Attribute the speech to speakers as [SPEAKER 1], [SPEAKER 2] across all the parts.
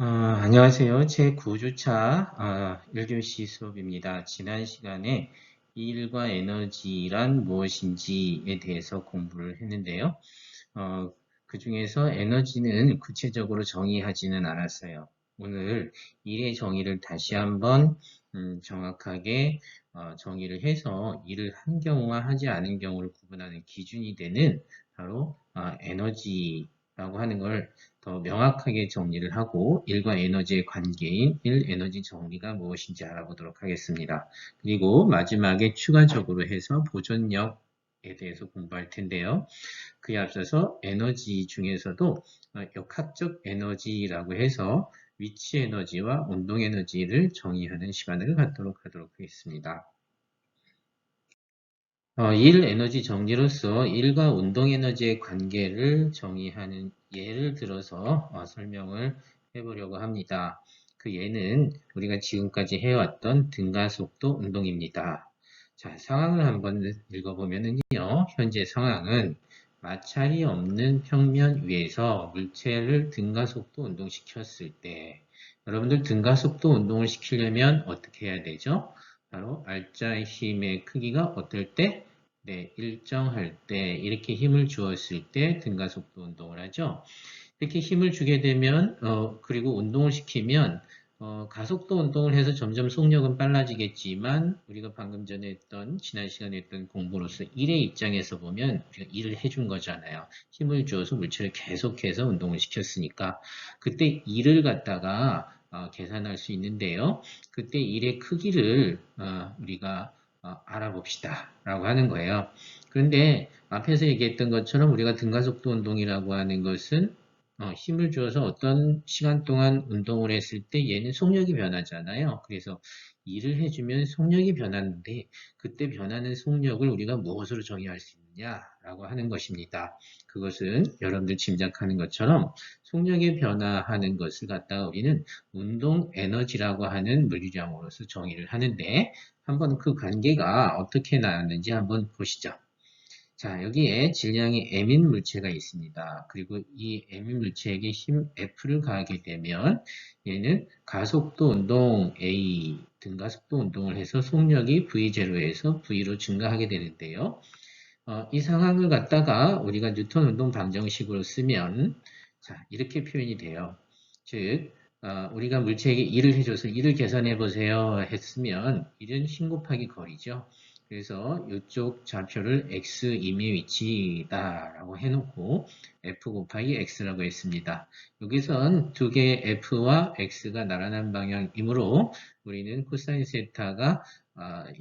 [SPEAKER 1] 안녕하세요. 제9주차 1교시 수업입니다. 지난 시간에 일과 에너지란 무엇인지에 대해서 공부를 했는데요. 그 중에서 에너지는 구체적으로 정의하지는 않았어요. 오늘 일의 정의를 다시 한번 정확하게 정의를 해서 일을 한 경우와 하지 않은 경우를 구분하는 기준이 되는 바로 에너지라고 하는 걸 더 명확하게 정리를 하고 일과 에너지의 관계인 일 에너지 정리가 무엇인지 알아보도록 하겠습니다. 그리고 마지막에 추가적으로 해서 보존력에 대해서 공부할 텐데요. 그에 앞서서 에너지 중에서도 역학적 에너지라고 해서 위치 에너지와 운동 에너지를 정의하는 시간을 갖도록 하도록 하겠습니다. 일 에너지 정리로서 일과 운동 에너지의 관계를 정의하는 예를 들어서 설명을 해보려고 합니다. 그 예는 우리가 지금까지 해왔던 등가속도 운동입니다. 자, 상황을 한번 읽어보면요. 현재 상황은 마찰이 없는 평면 위에서 물체를 등가속도 운동시켰을 때 여러분들 등가속도 운동을 시키려면 어떻게 해야 되죠? 바로 알자의 힘의 크기가 어떨 때? 네, 일정할 때 이렇게 힘을 주었을 때 등가속도 운동을 하죠. 이렇게 힘을 주게 되면 그리고 운동을 시키면 가속도 운동을 해서 점점 속력은 빨라지겠지만 우리가 방금 전에 했던 지난 시간에 했던 공부로서 일의 입장에서 보면 우리가 일을 해준 거잖아요. 힘을 주어서 물체를 계속해서 운동을 시켰으니까 그때 일을 갖다가 계산할 수 있는데요. 그때 일의 크기를 우리가 알아봅시다 라고 하는 거예요. 그런데 앞에서 얘기했던 것처럼 우리가 등가속도 운동이라고 하는 것은 힘을 주어서 어떤 시간 동안 운동을 했을 때 얘는 속력이 변하잖아요. 그래서 일을 해주면 속력이 변하는데 그때 변하는 속력을 우리가 무엇으로 정의할 수 있느냐라고 하는 것입니다. 그것은 여러분들 짐작하는 것처럼 속력이 변화하는 것을 갖다가 우리는 운동 에너지라고 하는 물리량으로서 정의를 하는데 한번 그 관계가 어떻게 나왔는지 한번 보시죠. 자, 여기에 질량이 m인 물체가 있습니다. 그리고 이 m인 물체에게 힘 F를 가하게 되면 얘는 가속도 운동 A, 등가속도 운동을 해서 속력이 V0에서 V로 증가하게 되는데요. 이 상황을 갖다가 우리가 뉴턴 운동 방정식으로 쓰면 자, 이렇게 표현이 돼요. 즉, 우리가 물체에게 일을 해줘서 일을 계산해 보세요 했으면 일은 힘 곱하기 거리죠. 그래서 이쪽 좌표를 x임의 위치다라고 해놓고 f 곱하기 x라고 했습니다. 여기선 두 개의 f와 x가 나란한 방향이므로 우리는 코사인 세타가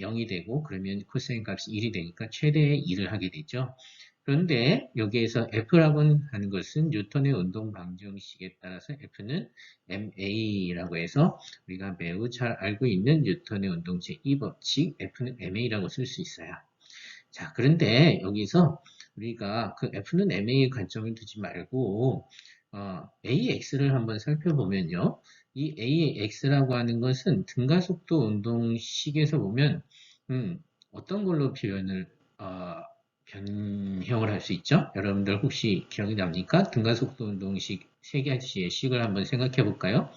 [SPEAKER 1] 0이 되고 그러면 코사인 값이 1이 되니까 최대의 2를 하게 되죠. 그런데 여기에서 F라고 하는 것은 뉴턴의 운동 방정식에 따라서 F는 MA라고 해서 우리가 매우 잘 알고 있는 뉴턴의 운동 제2법칙 F는 MA라고 쓸 수 있어요. 자, 그런데 여기서 우리가 그 F는 MA의 관점을 두지 말고 AX를 한번 살펴보면요. 이 AX라고 하는 것은 등가속도 운동식에서 보면 어떤 걸로 표현을 변형을 할 수 있죠? 여러분들 혹시 기억이 납니까? 등가속도 운동식 세 가지의 식을 한번 생각해 볼까요?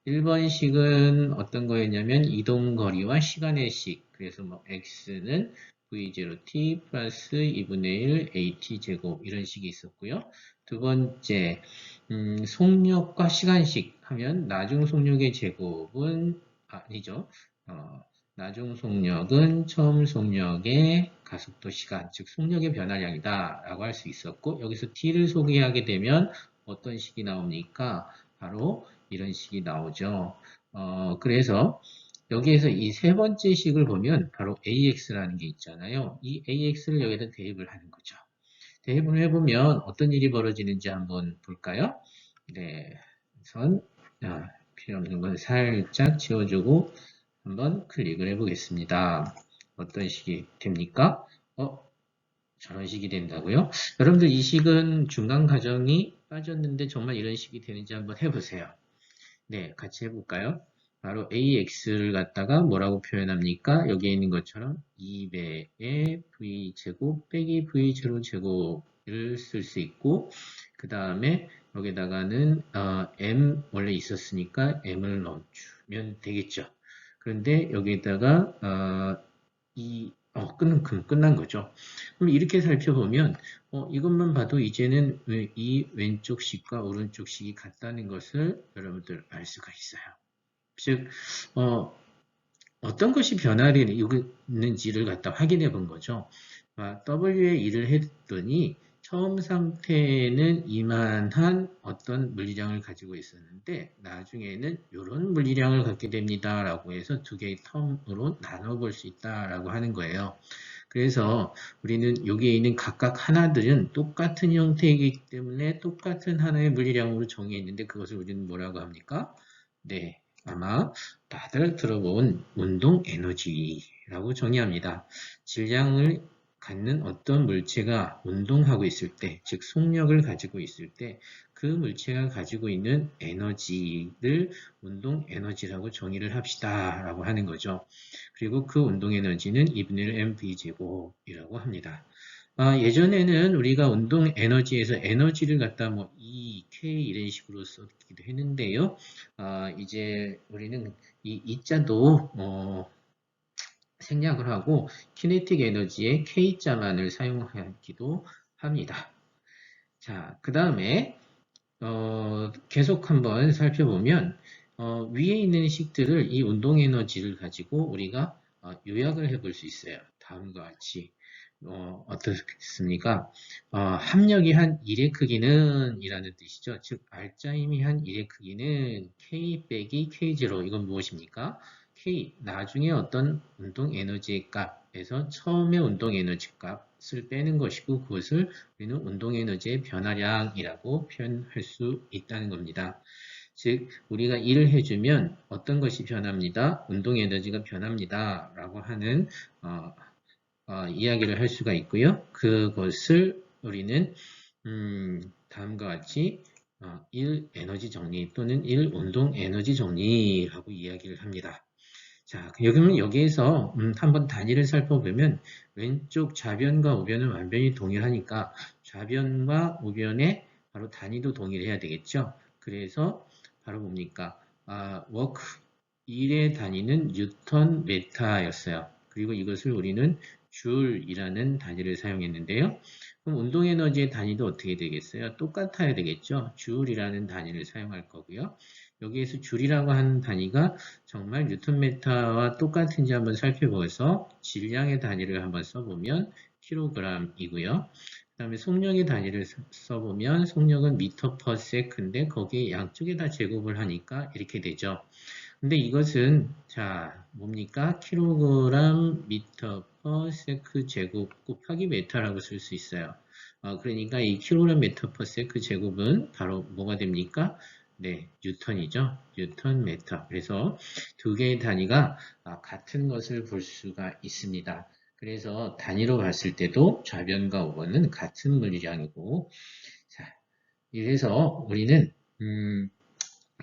[SPEAKER 1] 1번 식은 어떤 거였냐면 이동거리와 시간의 식. 그래서 뭐 x는 v0t 플러스 2분의 1 at 제곱 이런 식이 있었고요. 두 번째 속력과 시간식 하면 나중 속력의 제곱은 아니죠. 나중 속력은 처음 속력의 가속도 시간, 즉 속력의 변화량이다 라고 할 수 있었고 여기서 t를 소개하게 되면 어떤 식이 나옵니까? 바로 이런 식이 나오죠. 그래서 여기에서 이 세 번째 식을 보면 바로 AX라는 게 있잖아요. 이 AX를 여기다 대입을 하는 거죠. 대입을 해보면 어떤 일이 벌어지는지 한번 볼까요? 네, 우선 필요 없는 건 살짝 지워주고 한번 클릭을 해보겠습니다. 어떤 식이 됩니까? 저런 식이 된다고요? 여러분들 이 식은 중간 과정이 빠졌는데 정말 이런 식이 되는지 한번 해보세요. 네, 같이 해볼까요? 바로 AX를 갖다가 뭐라고 표현합니까? 여기에 있는 것처럼 2배의 V제곱 빼기 V0 제곱을 쓸 수 있고 그 다음에 여기다가는 m 원래 있었으니까 m을 넣어주면 되겠죠. 그런데 여기다가 끝난 거죠. 그럼 이렇게 살펴보면 이것만 봐도 이제는 이 왼쪽 식과 오른쪽 식이 같다는 것을 여러분들 알 수가 있어요. 즉 어떤 것이 변화되는지를 갖다 확인해 본 거죠. W에 일을 했더니 처음 상태에는 이만한 어떤 물리량을 가지고 있었는데 나중에는 이런 물리량을 갖게 됩니다. 라고 해서 두 개의 텀으로 나눠볼 수 있다라고 하는 거예요. 그래서 우리는 여기에 있는 각각 하나들은 똑같은 형태이기 때문에 똑같은 하나의 물리량으로 정의했는데 그것을 우리는 뭐라고 합니까? 네, 아마 다들 들어본 운동 에너지라고 정의합니다. 질량을 갖는 어떤 물체가 운동하고 있을 때, 즉 속력을 가지고 있을 때 그 물체가 가지고 있는 에너지를 운동 에너지라고 정의를 합시다 라고 하는 거죠. 그리고 그 운동 에너지는 2분의 1 mv제곱이라고 합니다. 예전에는 우리가 운동 에너지에서 에너지를 갖다 뭐 E, K 이런 식으로 썼기도 했는데요. 이제 우리는 이 자도 생략을 하고 키네틱 에너지의 K자만을 사용하기도 합니다. 자, 그 다음에 계속 한번 살펴보면 위에 있는 식들을 이 운동 에너지를 가지고 우리가 요약을 해볼 수 있어요. 다음과 같이 어떻습니까? 합력이 한 1의 크기는 이라는 뜻이죠. 즉 알짜임이 한 1의 크기는 K 빼기 K0 이건 무엇입니까? K 나중에 어떤 운동 에너지의 값에서 처음의 운동 에너지 값을 빼는 것이고 그것을 우리는 운동 에너지의 변화량이라고 표현할 수 있다는 겁니다. 즉 우리가 일을 해주면 어떤 것이 변합니다. 운동 에너지가 변합니다. 라고 하는 이야기를 할 수가 있고요. 그것을 우리는 다음과 같이 1 에너지 정리 또는 1 운동 에너지 정리라고 이야기를 합니다. 자, 여기에서 한번 단위를 살펴보면 왼쪽 좌변과 우변은 완전히 동일하니까 좌변과 우변의 바로 단위도 동일해야 되겠죠. 그래서 바로 뭡니까? 워크 1의 단위는 뉴턴 메타였어요. 그리고 이것을 우리는 줄이라는 단위를 사용했는데요. 그럼 운동 에너지의 단위도 어떻게 되겠어요? 똑같아야 되겠죠. 줄이라는 단위를 사용할 거고요. 여기에서 줄이라고 하는 단위가 정말 뉴턴메타와 똑같은지 한번 살펴보아서 질량의 단위를 한번 써보면 킬로그램이고요. 그 다음에 속력의 단위를 써보면 속력은 미터 퍼 세컨인데 거기에 양쪽에 다 제곱을 하니까 이렇게 되죠. 근데 이것은 자 뭡니까? 킬로그램 미터 퍼 세크 제곱 곱하기 메타라고 쓸 수 있어요. 그러니까 이 킬로그램 미터 퍼 세크 제곱은 바로 뭐가 됩니까? 네, 뉴턴이죠. 뉴턴 메타. 그래서 두 개의 단위가 같은 것을 볼 수가 있습니다. 그래서 단위로 봤을 때도 좌변과 우변은 같은 물리량이고 자, 이래서 우리는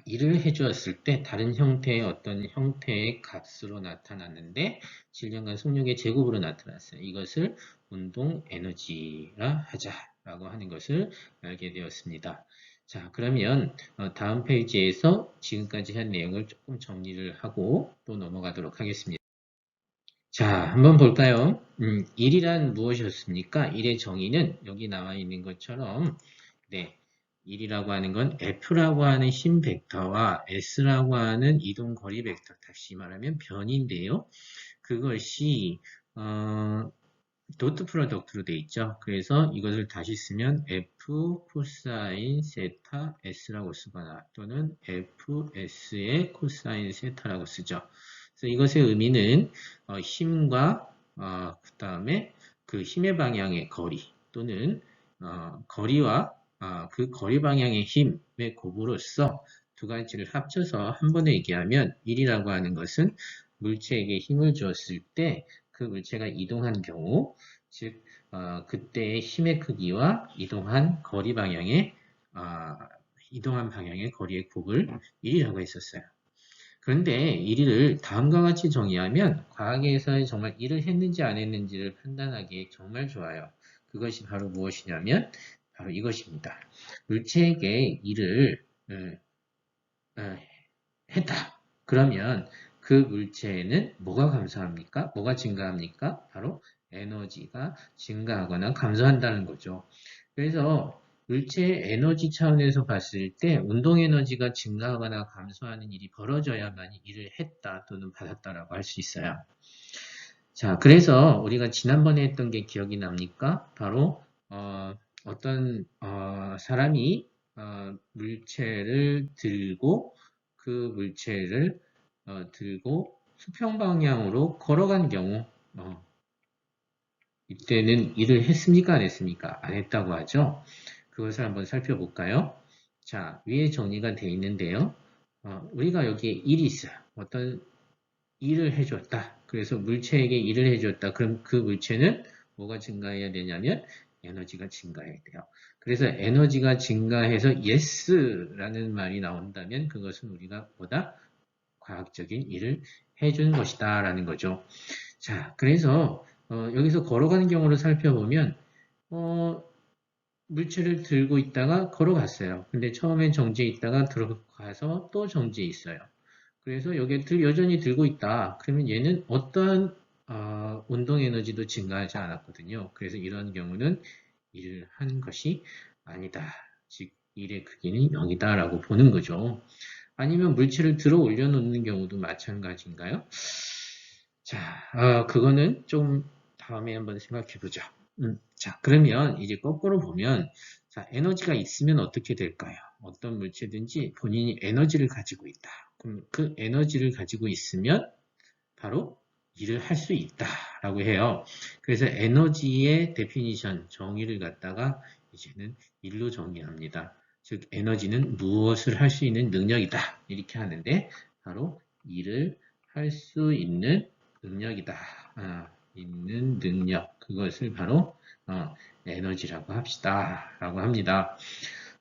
[SPEAKER 1] 일을 해주었을 때 다른 형태의 어떤 형태의 값으로 나타났는데 질량과 속력의 제곱으로 나타났어요. 이것을 운동 에너지라 하자라고 하는 것을 알게 되었습니다. 자, 그러면 다음 페이지에서 지금까지 한 내용을 조금 정리를 하고 또 넘어가도록 하겠습니다. 자, 한번 볼까요? 1이란 무엇이었습니까? 1의 정의는 여기 나와 있는 것처럼 네, 1이라고 하는 건 F라고 하는 힘 벡터와 S라고 하는 이동 거리 벡터, 다시 말하면 변인데요. 그것이 도트 프로덕트로 되어 있죠. 그래서 이것을 다시 쓰면 F 코사인 세타 S라고 쓰거나 또는 FS의 코사인 세타라고 쓰죠. 그래서 이것의 의미는 힘과 그 다음에 그 힘의 방향의 거리 또는 거리와 그 거리 방향의 힘의 곱으로써 두 가지를 합쳐서 한 번에 얘기하면 1이라고 하는 것은 물체에게 힘을 주었을 때 그 물체가 이동한 경우 즉 그때의 힘의 크기와 이동한 거리 방향의 이동한 방향의 거리의 곱을 1이라고 했었어요. 그런데 1을 다음과 같이 정의하면 과학에서 정말 일을 했는지 안 했는지를 판단하기 정말 좋아요. 그것이 바로 무엇이냐면 바로 이것입니다. 물체에게 일을 했다. 그러면 그 물체에는 뭐가 감소합니까? 뭐가 증가합니까? 바로 에너지가 증가하거나 감소한다는 거죠. 그래서 물체의 에너지 차원에서 봤을 때 운동 에너지가 증가하거나 감소하는 일이 벌어져야만 일을 했다 또는 받았다라고 할 수 있어요. 자, 그래서 우리가 지난번에 했던 게 기억이 납니까? 바로 떤 사람이 물체를 들고 그 물체를 들고 수평 방향으로 걸어간 경우 이때는 일을 했습니까? 안 했습니까? 안 했다고 하죠. 그것을 한번 살펴볼까요? 자, 위에 정리가 되어 있는데요. 우리가 여기에 일이 있어요. 어떤 일을 해줬다. 그래서 물체에게 일을 해줬다. 그럼 그 물체는 뭐가 증가해야 되냐면 에너지가 증가해야 돼요. 그래서 에너지가 증가해서 yes라는 말이 나온다면 그것은 우리가 보다 과학적인 일을 해준 것이다 라는 거죠. 자, 그래서 여기서 걸어가는 경우를 살펴보면 물체를 들고 있다가 걸어갔어요. 근데 처음엔 정지해 있다가 들어가서 또 정지해 있어요. 그래서 여기에 여전히 들고 있다. 그러면 얘는 어떠한 운동 에너지도 증가하지 않았거든요. 그래서 이런 경우는 일을 한 것이 아니다. 즉 일의 크기는 0이다 라고 보는 거죠. 아니면 물체를 들어 올려놓는 경우도 마찬가지인가요? 자, 그거는 좀 다음에 한번 생각해 보죠. 자, 그러면 이제 거꾸로 보면 자, 에너지가 있으면 어떻게 될까요? 어떤 물체든지 본인이 에너지를 가지고 있다. 그럼 그 에너지를 가지고 있으면 바로 일을 할 수 있다라고 해요. 그래서 에너지의 데피니션, 정의를 갖다가 이제는 일로 정의합니다. 즉 에너지는 무엇을 할 수 있는 능력이다. 이렇게 하는데 바로 일을 할 수 있는 능력이다. 있는 능력. 그것을 바로 에너지라고 합시다. 라고 합니다.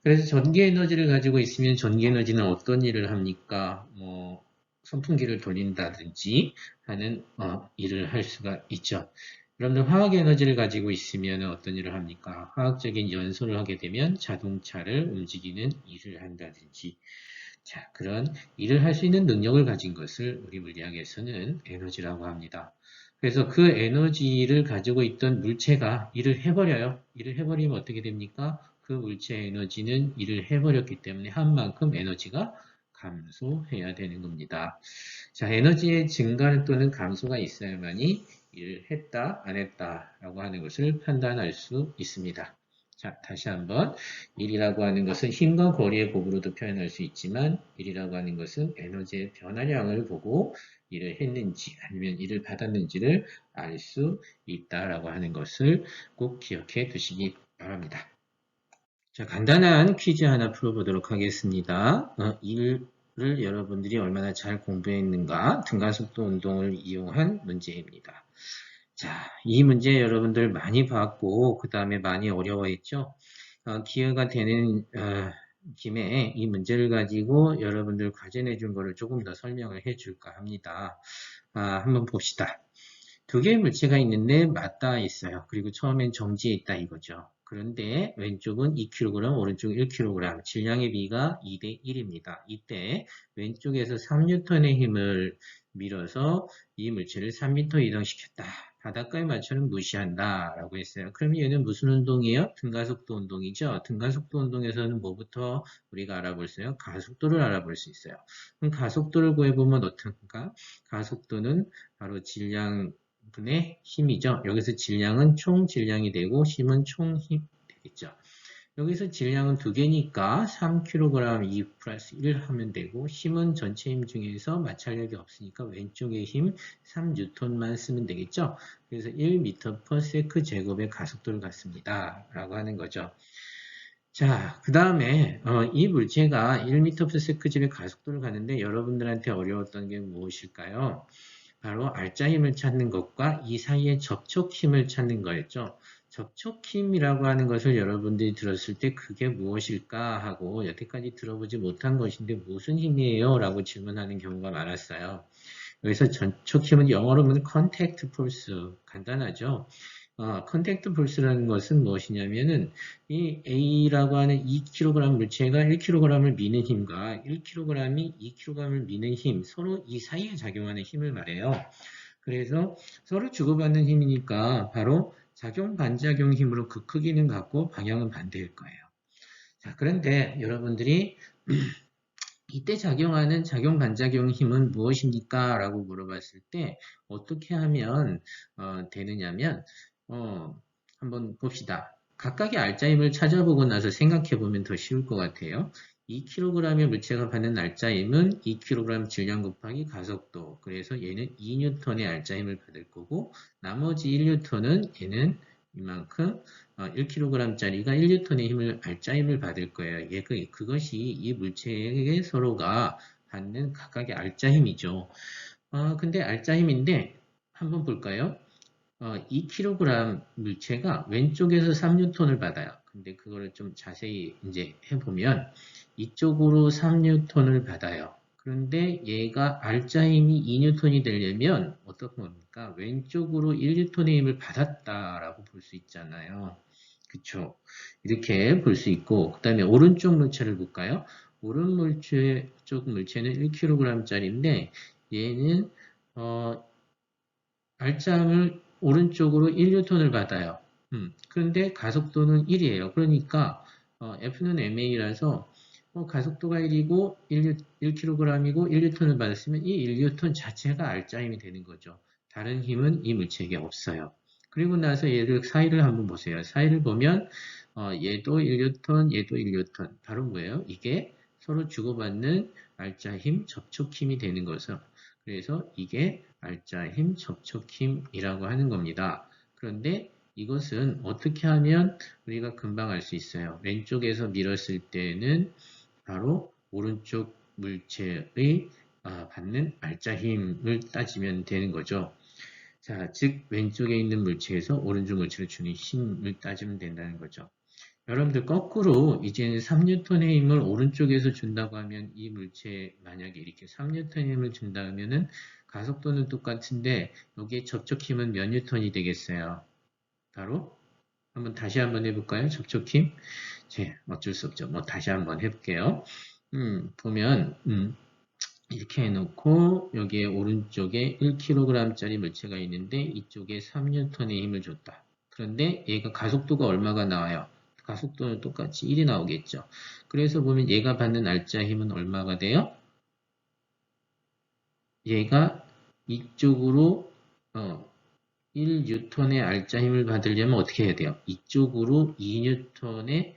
[SPEAKER 1] 그래서 전기 에너지를 가지고 있으면 전기 에너지는 어떤 일을 합니까? 뭐 선풍기를 돌린다든지 하는 일을 할 수가 있죠. 여러분들 화학 에너지를 가지고 있으면 어떤 일을 합니까? 화학적인 연소를 하게 되면 자동차를 움직이는 일을 한다든지 자, 그런 일을 할 수 있는 능력을 가진 것을 우리 물리학에서는 에너지라고 합니다. 그래서 그 에너지를 가지고 있던 물체가 일을 해버려요. 일을 해버리면 어떻게 됩니까? 그 물체의 에너지는 일을 해버렸기 때문에 한 만큼 에너지가 감소해야 되는 겁니다. 자, 에너지의 증가 또는 감소가 있어야만이 일을 했다, 안 했다 라고 하는 것을 판단할 수 있습니다. 자, 다시 한번 일이라고 하는 것은 힘과 거리의 곱으로도 표현할 수 있지만 일이라고 하는 것은 에너지의 변화량을 보고 일을 했는지 아니면 일을 받았는지를 알 수 있다라고 하는 것을 꼭 기억해 두시기 바랍니다. 자, 간단한 퀴즈 하나 풀어보도록 하겠습니다. 일을 여러분들이 얼마나 잘 공부했는가 등가속도 운동을 이용한 문제입니다. 자, 이 문제 여러분들 많이 봤고 그 다음에 많이 어려워했죠? 기회가 되는 김에 이 문제를 가지고 여러분들 과제 내준 거를 조금 더 설명을 해줄까 합니다. 한번 봅시다. 두 개의 물체가 있는데 맞닿아 있어요. 그리고 처음엔 정지해 있다 이거죠. 그런데 왼쪽은 2kg, 오른쪽은 1kg, 질량의 비가 2대 1입니다. 이때 왼쪽에서 3N의 힘을 밀어서 이 물체를 3m 이동시켰다. 바닷가의 마찰은 무시한다 라고 했어요. 그럼 얘는 무슨 운동이에요? 등가속도 운동이죠. 등가속도 운동에서는 뭐부터 우리가 알아볼 수 있어요? 가속도를 알아볼 수 있어요. 그럼 가속도를 구해보면 어떨까? 가속도는 바로 질량 분의 힘이죠. 여기서 질량은 총 질량이 되고 힘은 총 힘 되겠죠. 여기서 질량은 두 개니까 3kg 2 플러스 1 하면 되고 힘은 전체 힘 중에서 마찰력이 없으니까 왼쪽의 힘 3N만 쓰면 되겠죠. 그래서 1m/s 제곱의 가속도를 갖습니다. 라고 하는 거죠. 자, 그 다음에 이 물체가 1m/s 제곱의 가속도를 가는데 여러분들한테 어려웠던 게 무엇일까요? 바로 알짜 힘을 찾는 것과 이 사이의 접촉 힘을 찾는 거였죠. 접촉 힘이라고 하는 것을 여러분들이 들었을 때 그게 무엇일까 하고 여태까지 들어보지 못한 것인데 무슨 힘이에요? 라고 질문하는 경우가 많았어요. 여기서 접촉 힘은 영어로 보면 contact force 간단하죠. 컨택트 폴스라는 것은 무엇이냐면은 이 A라고 하는 2kg 물체가 1kg을 미는 힘과 1kg이 2kg을 미는 힘, 서로 이 사이에 작용하는 힘을 말해요. 그래서 서로 주고받는 힘이니까 바로 작용 반작용 힘으로 그 크기는 같고 방향은 반대일 거예요. 자, 그런데 여러분들이 이때 작용하는 작용 반작용 힘은 무엇입니까? 라고 물어봤을 때 어떻게 하면 되느냐면 한번 봅시다. 각각의 알짜힘을 찾아보고 나서 생각해 보면 더 쉬울 것 같아요. 2kg의 물체가 받는 알짜힘은 2kg 질량 곱하기 가속도. 그래서 얘는 2N의 알짜힘을 받을 거고 나머지 1N은 얘는 이만큼 1kg짜리가 1N의 힘을 알짜힘을 받을 거예요. 그것이 이 물체에게 서로가 받는 각각의 알짜힘이죠. 근데 알짜힘인데 한번 볼까요? 2kg 물체가 왼쪽에서 3N을 받아요. 근데 그거를 좀 자세히 이제 해보면 이쪽으로 3N을 받아요. 그런데 얘가 알짜힘이 2N이 되려면 어떻게 봅니까? 왼쪽으로 1N의 힘을 받았다라고 볼 수 있잖아요. 그쵸? 이렇게 볼 수 있고 그 다음에 오른쪽 물체를 볼까요? 오른쪽 물체는 1kg짜리인데 얘는 알짜함을 오른쪽으로 1N을 받아요. 그런데 가속도는 1이에요. 그러니까 F는 ma라서 가속도가 1이고 1kg이고 1N을 받았으면 이 1N 자체가 알짜힘이 되는 거죠. 다른 힘은 이 물체에게 없어요. 그리고 나서 얘를 사이를 한번 보세요. 사이를 보면 얘도 1N, 얘도 1N. 바로 뭐예요? 이게 서로 주고받는 알짜힘, 접촉힘이 되는 거죠. 그래서 이게 알짜힘, 접촉힘이라고 하는 겁니다. 그런데 이것은 어떻게 하면 우리가 금방 알 수 있어요. 왼쪽에서 밀었을 때는 바로 오른쪽 물체의 받는 알짜힘을 따지면 되는 거죠. 자, 즉 왼쪽에 있는 물체에서 오른쪽 물체를 주는 힘을 따지면 된다는 거죠. 여러분들 거꾸로 이제는 3N의 힘을 오른쪽에서 준다고 하면 이 물체에 만약에 이렇게 3N의 힘을 준다 하면은 가속도는 똑같은데 여기에 접촉힘은 몇 뉴턴이 되겠어요? 바로 다시 한번 해볼까요? 접촉힘. 어쩔 수 없죠. 뭐 다시 한번 해볼게요. 보면 이렇게 해놓고 여기에 오른쪽에 1kg짜리 물체가 있는데 이쪽에 3N의 힘을 줬다. 그런데 얘가 가속도가 얼마가 나와요? 가속도는 똑같이 1이 나오겠죠. 그래서 보면 얘가 받는 알짜 힘은 얼마가 돼요? 얘가 이쪽으로 1N의 알짜 힘을 받으려면 어떻게 해야 돼요? 이쪽으로 2N의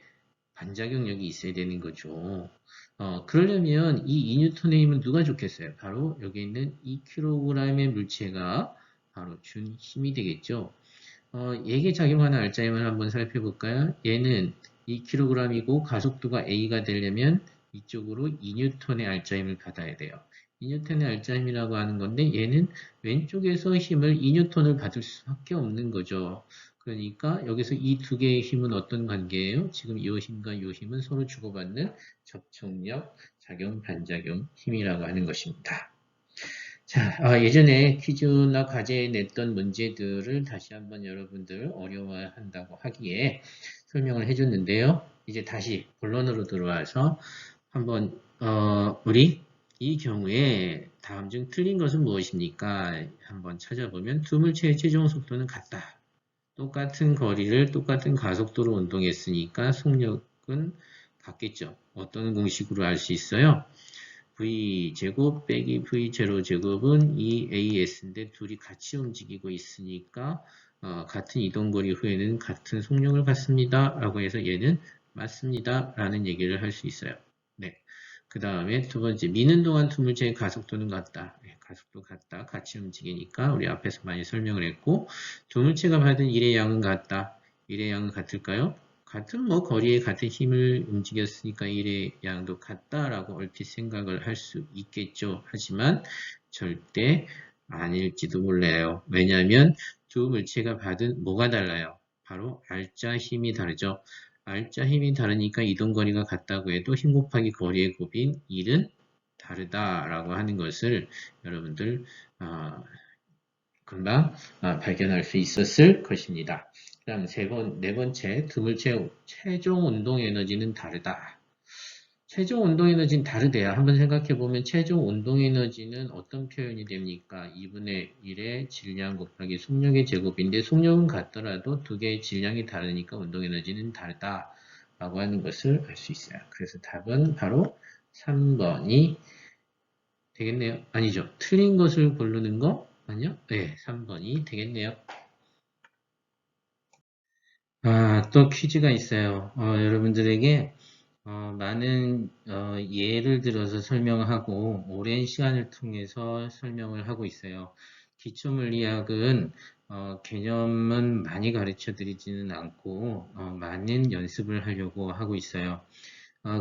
[SPEAKER 1] 반작용력이 있어야 되는 거죠. 그러려면 이 2N의 힘은 누가 좋겠어요? 바로 여기 있는 2kg의 물체가 바로 준 힘이 되겠죠. 얘에 작용하는 알짜힘을 한번 살펴볼까요? 얘는 2kg이고 가속도가 A가 되려면 이쪽으로 2N의 알짜힘을 받아야 돼요. 2N의 알짜힘이라고 하는 건데 얘는 왼쪽에서 힘을 2N을 받을 수밖에 없는 거죠. 그러니까 여기서 이 두 개의 힘은 어떤 관계예요? 지금 이 힘과 이 힘은 서로 주고받는 접촉력, 작용, 반작용 힘이라고 하는 것입니다. 자, 예전에 퀴즈나 과제에 냈던 문제들을 다시 한번 여러분들 어려워한다고 하기에 설명을 해줬는데요. 이제 다시 본론으로 들어와서 한번 우리 이 경우에 다음 중 틀린 것은 무엇입니까? 한번 찾아보면 두 물체의 최종 속도는 같다. 똑같은 거리를 똑같은 가속도로 운동했으니까 속력은 같겠죠. 어떤 공식으로 알 수 있어요? V제곱 빼기 V0 제곱은 2AS인데 둘이 같이 움직이고 있으니까 같은 이동거리 후에는 같은 속력을 갖습니다. 라고 해서 얘는 맞습니다. 라는 얘기를 할 수 있어요. 네. 그 다음에 두 번째, 미는 동안 두 물체의 가속도는 같다. 네, 가속도 같다. 같이 움직이니까 우리 앞에서 많이 설명을 했고 두 물체가 받은 일의 양은 같다. 일의 양은 같을까요? 같은 거리에 같은 힘을 움직였으니까 일의 양도 같다라고 얼핏 생각을 할 수 있겠죠. 하지만 절대 아닐지도 몰라요. 왜냐하면 두 물체가 받은 뭐가 달라요? 바로 알짜 힘이 다르죠. 알짜 힘이 다르니까 이동거리가 같다고 해도 힘 곱하기 거리의 곱인 1은 다르다라고 하는 것을 여러분들 금방 발견할 수 있었을 것입니다. 그 다음 네 번째, 드물체 최종 운동 에너지는 다르다. 최종 운동 에너지는 다르대요. 한번 생각해 보면 최종 운동 에너지는 어떤 표현이 됩니까? 2분의 1의 질량 곱하기 속력의 제곱인데 속력은 같더라도 두 개의 질량이 다르니까 운동 에너지는 다르다라고 하는 것을 알 수 있어요. 그래서 답은 바로 3번이 되겠네요. 아니죠. 틀린 것을 고르는 거? 아니요. 네, 3번이 되겠네요. 또 퀴즈가 있어요. 여러분들에게 많은 예를 들어서 설명하고 오랜 시간을 통해서 설명을 하고 있어요. 기초물리학은 개념은 많이 가르쳐 드리지는 않고 많은 연습을 하려고 하고 있어요.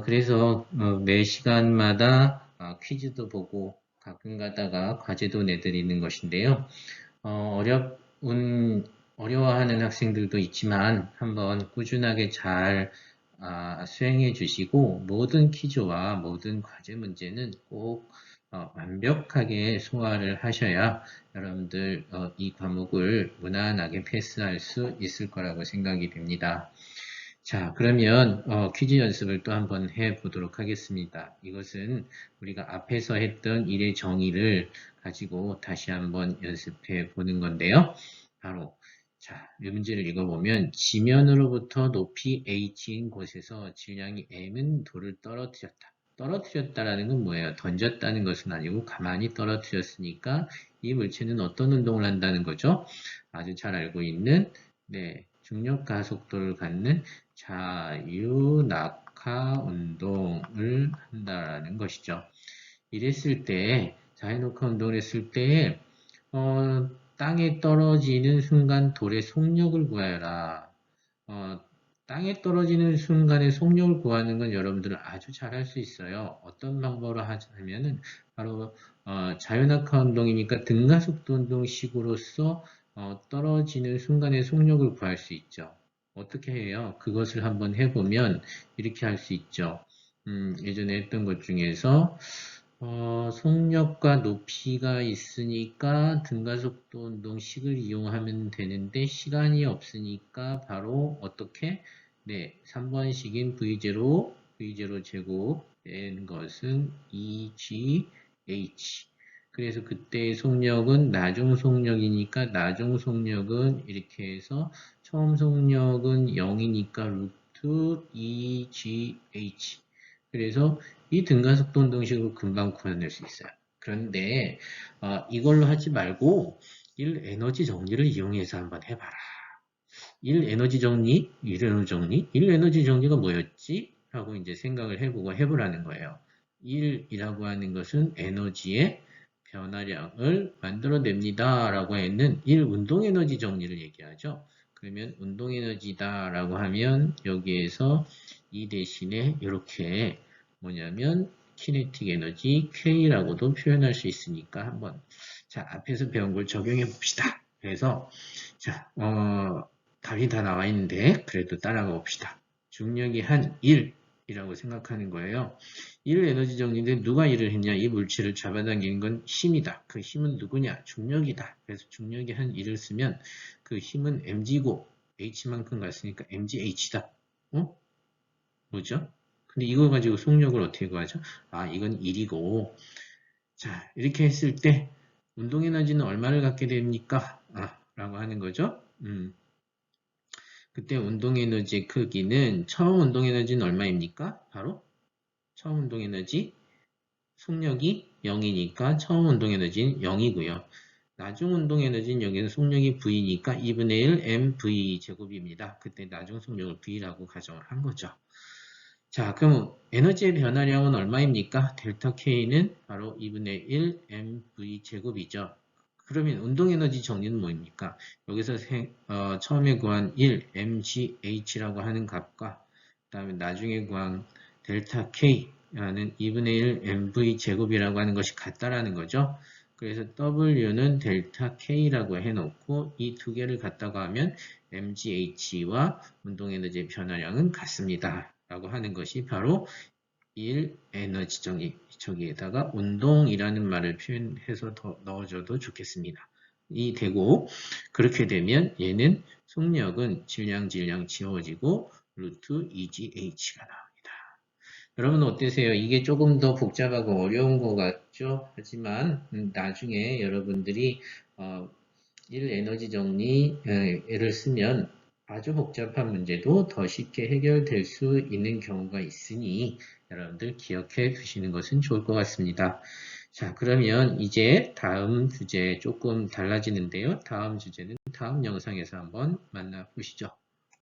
[SPEAKER 1] 그래서 매 시간마다 퀴즈도 보고 가끔 가다가 과제도 내드리는 것인데요. 어려워하는 학생들도 있지만 한번 꾸준하게 잘 수행해 주시고 모든 퀴즈와 모든 과제 문제는 꼭 완벽하게 소화를 하셔야 여러분들 이 과목을 무난하게 패스할 수 있을 거라고 생각이 됩니다. 자, 그러면 퀴즈 연습을 또 한번 해보도록 하겠습니다. 이것은 우리가 앞에서 했던 일의 정의를 가지고 다시 한번 연습해 보는 건데요. 바로 자, 이 문제를 읽어보면 지면으로부터 높이 h인 곳에서 질량이 m은 돌을 떨어뜨렸다. 떨어뜨렸다라는 건 뭐예요? 던졌다는 것은 아니고 가만히 떨어뜨렸으니까 이 물체는 어떤 운동을 한다는 거죠? 아주 잘 알고 있는 중력 가속도를 갖는 자유낙하 운동을 한다라는 것이죠. 이랬을 때 자유낙하 운동을 했을 때 땅에 떨어지는 순간 돌의 속력을 구하여라. 땅에 떨어지는 순간의 속력을 구하는 건 여러분들은 아주 잘 할 수 있어요. 어떤 방법으로 하냐면은 바로 자유낙하 운동이니까 등가속도 운동식으로서 떨어지는 순간의 속력을 구할 수 있죠. 어떻게 해요? 그것을 한번 해보면 이렇게 할 수 있죠. 예전에 했던 것 중에서 속력과 높이가 있으니까 등가속도 운동식을 이용하면 되는데 시간이 없으니까 바로 어떻게? 3번식인 V0 제곱 된 것은 EGH. 그래서 그때의 속력은 나중 속력이니까 나중 속력은 이렇게 해서 처음 속력은 0이니까 루트 EGH. 그래서 이 등가속도 운동식으로 금방 구해낼 수 있어요. 그런데 이걸로 하지 말고 1에너지 정리를 이용해서 한번 해봐라. 1에너지 정리, 1에너지 정리, 1에너지 정리가 뭐였지? 하고 이제 생각을 해보고 해보라는 거예요. 1이라고 하는 것은 에너지의 변화량을 만들어냅니다. 라고 했는 1 운동에너지 정리를 얘기하죠. 그러면 운동에너지다 라고 하면 여기에서 이 대신에 이렇게 뭐냐면 키네틱 에너지 K라고도 표현할 수 있으니까 한번 자 앞에서 배운 걸 적용해 봅시다. 그래서 자 답이 다 나와 있는데 그래도 따라가 봅시다. 중력이 한 1이라고 생각하는 거예요. 1 에너지 정리인데 누가 일을 했냐? 이 물체를 잡아당기는 건 힘이다. 그 힘은 누구냐? 중력이다. 그래서 중력이 한 1을 쓰면 그 힘은 mg고 h만큼 갔으니까 mgh다. 뭐죠? 근데 이거 가지고 속력을 어떻게 구하죠? 이건 1이고 자 이렇게 했을 때 운동에너지는 얼마를 갖게 됩니까? 라고 하는 거죠. 그때 운동에너지의 크기는 처음 운동에너지는 얼마입니까? 바로 처음 운동에너지 속력이 0이니까 처음 운동에너지는 0이고요. 나중 운동에너지는 여기는 속력이 V니까 2분의 1 mv 제곱입니다. 그때 나중 속력을 V라고 가정을 한 거죠. 자, 그럼 에너지의 변화량은 얼마입니까? 델타 K는 바로 2분의 1 mv 제곱이죠. 그러면 운동에너지 정리는 뭐입니까? 여기서 처음에 구한 1 mgh라고 하는 값과 그 다음에 나중에 구한 델타 K라는 2분의 1 mv 제곱이라고 하는 것이 같다라는 거죠. 그래서 W는 델타 K라고 해놓고 이 두 개를 갖다가 하면 mgh와 운동에너지의 변화량은 같습니다. 라고 하는 것이 바로 1 에너지 정의, 저기에다가 운동이라는 말을 표현해서 더 넣어줘도 좋겠습니다. 되고, 그렇게 되면 얘는 속력은 질량 지워지고 루트 2GH가 나옵니다. 여러분 어떠세요? 이게 조금 더 복잡하고 어려운 것 같죠? 하지만 나중에 여러분들이 1에너지 정리를 쓰면 아주 복잡한 문제도 더 쉽게 해결될 수 있는 경우가 있으니 여러분들 기억해 두시는 것은 좋을 것 같습니다. 자, 그러면 이제 다음 주제 조금 달라지는데요. 다음 주제는 다음 영상에서 한번 만나보시죠.